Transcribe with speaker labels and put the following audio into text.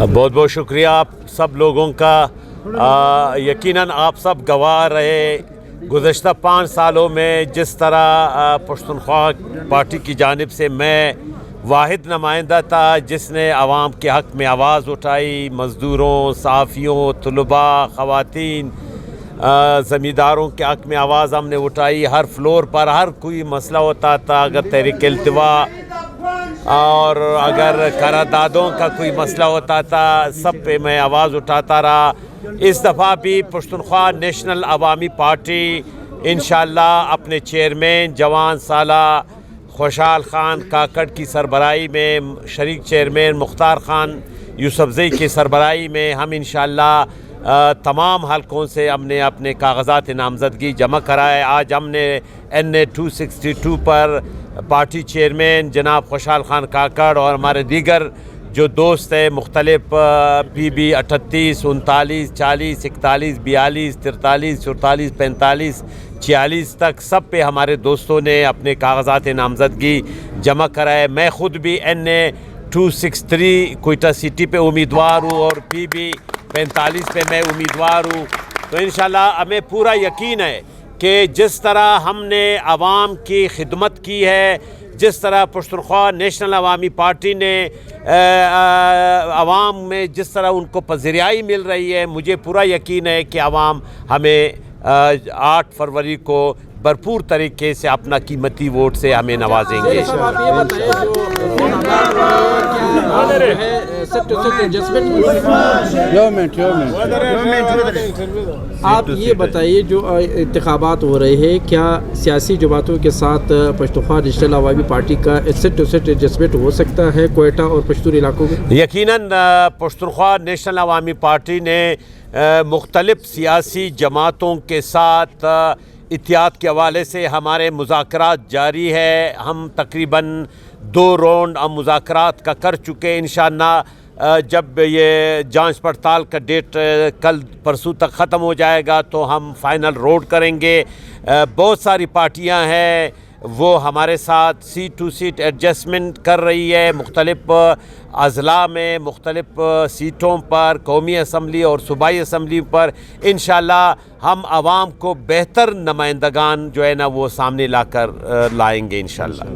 Speaker 1: बहुत बहुत शुक्रिया आप सब लोगों का। यकीनन आप सब गवाह रहे गुज़श्ता 5 सालों में जिस तरह पश्तूनख्वा पार्टी की जानिब से मैं वाहिद नुमाइंदा था जिसने आवाम के हक़ में आवाज़ उठाई। मज़दूरों, सहाफ़ियों, तलबा, ख़वातीन, ज़मींदारों के हक़ में आवाज़ हमने उठाई। हर फ्लोर पर हर कोई मसला होता था, अगर तहरीक इल्तिवा और अगर करारदादों का कोई मसला होता था, सब पे मैं आवाज़ उठाता रहा। इस दफ़ा भी पश्तूनख्वा नेशनल अवामी पार्टी इंशाअल्लाह अपने चेयरमैन जवान साला खुशहाल खान काकड़ की सरबराही में, शरीक चेयरमैन मुख्तार खान यूसुफजई की सरबराही में हम इंशाअल्लाह तमाम हलकों से हमने अपने कागज़ात नामज़दगी जमा कराए। आज हमने NA 262 पर पार्टी चेयरमैन जनाब खुशहाल खान काकड़ और हमारे दीगर जो दोस्त हैं मुख्तलिफ PB 38, 39, 40, 41, 42, 43, 44, 45, 46 तक सब पे हमारे दोस्तों ने अपने कागज़ात नामज़दगी जमा कराए। मैं ख़ुद भी NA 263 कोयटा सिटी पे उम्मीदवार हूँ और PB 45 पे मैं उम्मीदवार हूँ। तो इंशाअल्लाह हमें पूरा यकीन है कि जिस तरह हमने आवाम की खिदमत की है, जिस तरह पश्तूनख्वा नेशनल अवामी पार्टी ने आवाम में जिस तरह उनको पज़िरियाई मिल रही है, मुझे पूरा यकीन है कि आवाम हमें 8 फरवरी को भरपूर तरीके से अपना कीमती वोट से हमें नवाजेंगे।
Speaker 2: आप ये बताइए जो इंतखाबात हो रहे हैं, क्या सियासी जमातों के साथ पश्तूनख्वा नेशनल अवामी पार्टी का सेट टू सेट एडजस्टमेंट हो सकता है कोयटा और पश्तून इलाकों में?
Speaker 1: यकीनन पश्तूनख्वा नेशनल अवामी पार्टी ने मुख्तलिफ सियासी जमातों के साथ इत्तिहाद के हवाले से हमारे मुज़ाकरात जारी है। हम तकरीबन 2 राउंड हम मुज़ाकरात का कर चुके। इंशाअल्लाह जब ये जांच पड़ताल का डेट कल परसों तक ख़त्म हो जाएगा तो हम फ़ाइनल रोड करेंगे। बहुत सारी पार्टियां हैं वो हमारे साथ सीट टू सीट एडजस्टमेंट कर रही है। मुख्तलिफ अज़ला में मुख्तलिफ सीटों पर कौमी असम्बली और सूबाई असम्बली पर इंशाअल्लाह हम आवाम को बेहतर नुमाइंदगान जो है ना वो सामने लाकर लाएंगे इंशाअल्लाह।